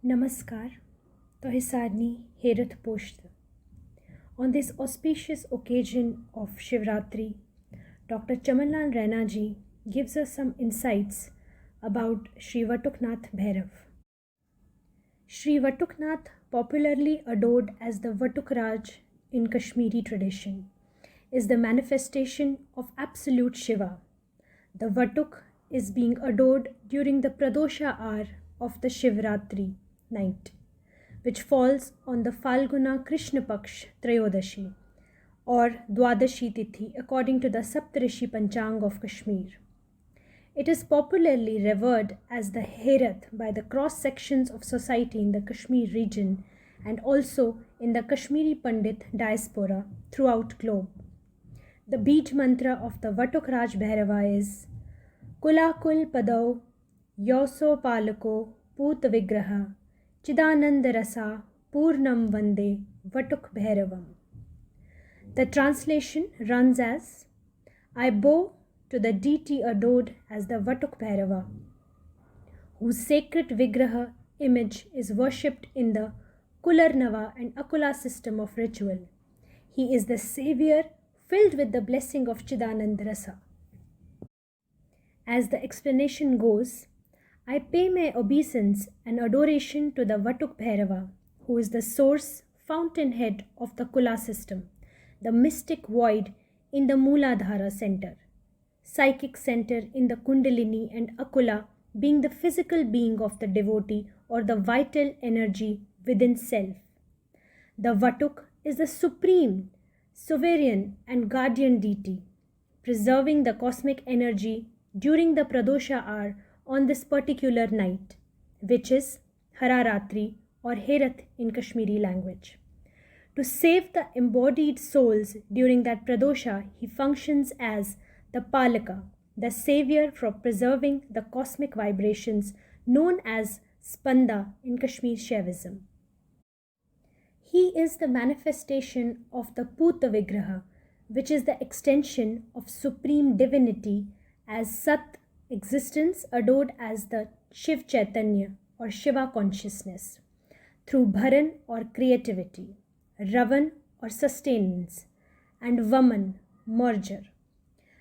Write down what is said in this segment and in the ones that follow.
Namaskar, Tohisarni Herath Poshta. On this auspicious occasion of Shivratri, Dr. Chamanlal Raina ji gives us some insights about Sri Watuk Bhairav. Sri Watuk, popularly adored as the Watuk Raj in Kashmiri tradition, is the manifestation of absolute Shiva. The Watuk is being adored during the Pradosha hour of the Shivratri night, which falls on the Falguna Krishna Paksh Trayodashi or Dwadashi Tithi according to the Saptarishi Panchang of Kashmir. It is popularly revered as the Herath by the cross sections of society in the Kashmir region and also in the Kashmiri Pandit diaspora throughout globe. The Bij mantra of the Watuk Raj Bhairava is Kulakul Padau Yoso Palako Put Vigraha Chidananda Rasa Purnam Vande Watuk Bhairavam. The translation runs as I bow to the deity adored as the Watuk Bhairava, whose sacred Vigraha image is worshipped in the Kularnava and Akula system of ritual. He is the savior filled with the blessing of Chidananda Rasa. As the explanation goes, I pay my obeisance and adoration to the Watuk Bhairava, who is the source, fountainhead of the Kula system, the mystic void in the Mooladhara center, psychic center in the Kundalini, and Akula being the physical being of the devotee or the vital energy within self. The Watuk is the supreme, sovereign and guardian deity, preserving the cosmic energy during the Pradosha hour on this particular night, which is Hararatri or Herath in Kashmiri language. To save the embodied souls during that Pradosha, he functions as the Palaka, the savior for preserving the cosmic vibrations known as Spanda in Kashmir Shaivism. He is the manifestation of the Puta Vigraha, which is the extension of supreme divinity as Sat, existence adored as the Shiv Chaitanya or Shiva consciousness, through Bharan or creativity, Ravan or sustenance, and Vaman, merger.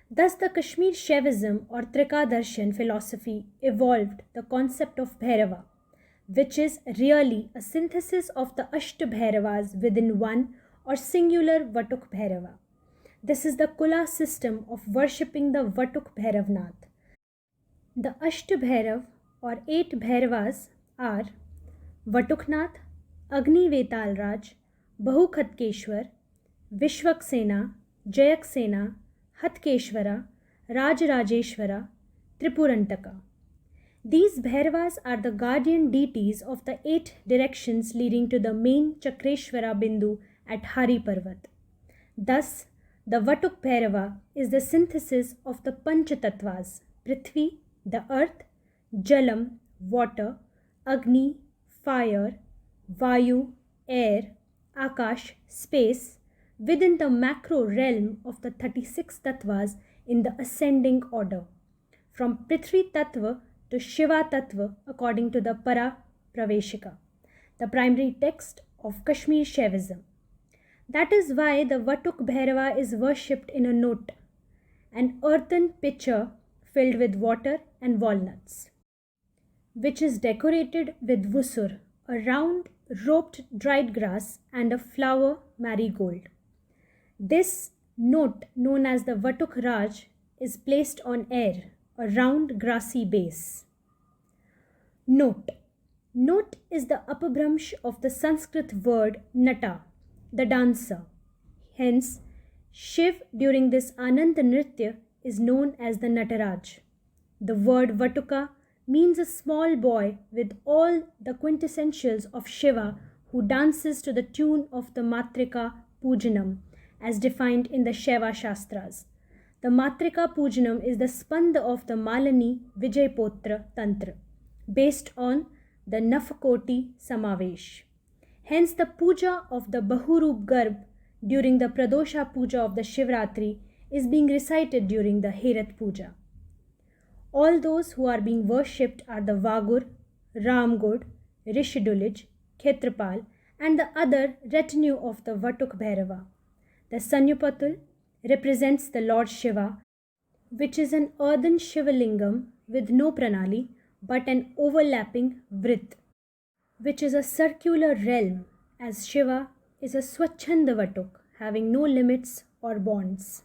Thus the Kashmir Shaivism or Trikadarshan philosophy evolved the concept of Bhairava, which is really a synthesis of the Ashtabhairavas within one or singular Watuk Bhairava. This is the Kula system of worshipping the Watuk Bhairavnath. The Ashtabhairav or 8 Bhairavas are Vatuknath, Agni Vetal Raj, Bahukhatkeshwar, Vishwaksena, Jayaksena, Hatkeshwara, Rajrajeshwara, Tripurantaka. These Bhairavas are the guardian deities of the 8 directions leading to the main Chakreshwara Bindu at Hari Parvat. Thus, the Watuk Bhairava is the synthesis of the Panchatattvas, Prithvi, the earth, Jalam, water, Agni, fire, Vayu, air, Akash, space, within the macro realm of the 36 Tattvas in the ascending order, from Prithvi Tattva to Shiva Tattva according to the Para Praveshika, the primary text of Kashmir Shaivism. That is why the Watuk Bhairava is worshipped in a note, an earthen pitcher filled with water and walnuts, which is decorated with vusur, a round roped dried grass, and a flower marigold. This note, known as the Watuk Raj, is placed on air, a round grassy base. Note. Note is the Apabhramsh of the Sanskrit word Nata, the dancer. Hence, Shiv during this Anand Nritya is known as the Nataraj. The word Vatuka means a small boy with all the quintessentials of Shiva who dances to the tune of the Matrika Pujanam as defined in the Shaiva Shastras. The Matrika Pujanam is the spanda of the Malani Vijaypotra Tantra based on the Nafakoti Samavesh. Hence the puja of the Bahurup Garb during the Pradosha puja of the Shivratri is being recited during the Herath puja. All those who are being worshipped are the Vagur, Ramgod, Rishidulij, Khetrapal, and the other retinue of the Watuk Bhairava. The Sanyupatul represents the Lord Shiva, which is an earthen Shivalingam with no pranali but an overlapping vrit, which is a circular realm, as Shiva is a Swachhanda Vatuk, having no limits or bonds.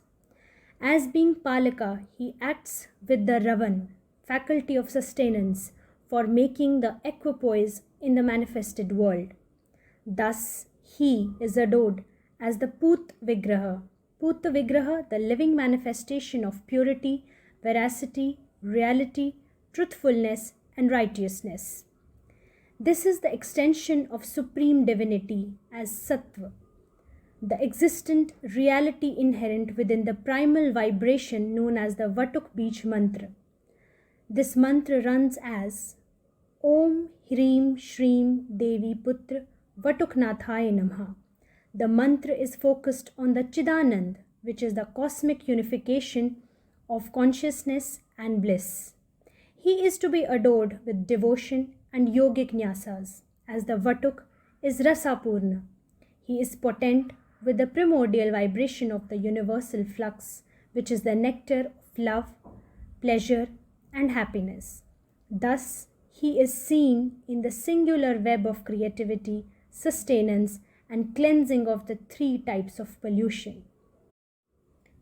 As being Palaka, he acts with the Ravan, faculty of sustenance, for making the equipoise in the manifested world. Thus, he is adored as the Put Vigraha. Put Vigraha, the living manifestation of purity, veracity, reality, truthfulness, and righteousness. This is the extension of supreme divinity as Sattva, the existent reality inherent within the primal vibration known as the Vatuk Beach mantra. This mantra runs as Om Hrim Shrim Devi Putra Vatuknathaya Namaha. The mantra is focused on the Chidanand, which is the cosmic unification of consciousness and bliss. He is to be adored with devotion and yogic nyasas, as the Vatuk is Rasapurna. He is potent with the primordial vibration of the universal flux, which is the nectar of love, pleasure, and happiness. Thus, he is seen in the singular web of creativity, sustenance, and cleansing of the three types of pollution.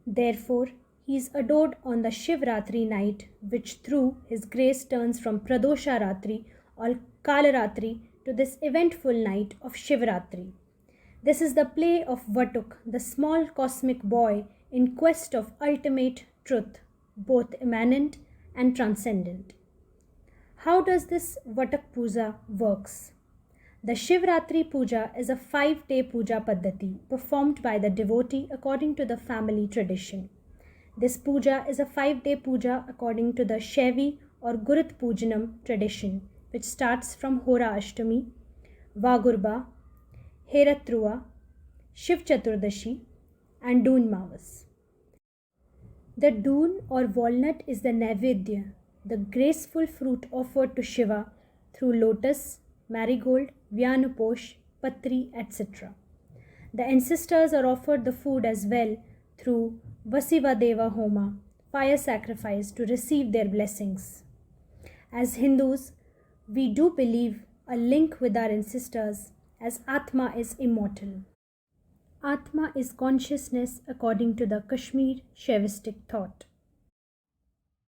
Therefore, he is adored on the Shivratri night, which through his grace turns from Pradosha Ratri or Kalaratri to this eventful night of Shivratri. This is the play of Vatuk, the small cosmic boy in quest of ultimate truth, both immanent and transcendent. How does this Vatuk Puja works? The Shivratri Puja is a 5-day puja padhati performed by the devotee according to the family tradition. This puja is a 5-day puja according to the Shaivi or Gurut Pujanam tradition, which starts from Hora Ashtami, Vagurba, Herath, Shiv Chaturdashi, and Doon Mavas. The doon or walnut is the Naivedya, the graceful fruit offered to Shiva through lotus, marigold, Vyanuposh, Patri, etc. The ancestors are offered the food as well through Vasivadeva Homa, fire sacrifice to receive their blessings. As Hindus, we do believe a link with our ancestors as Atma is immortal. Atma is consciousness according to the Kashmir Shaivistic thought.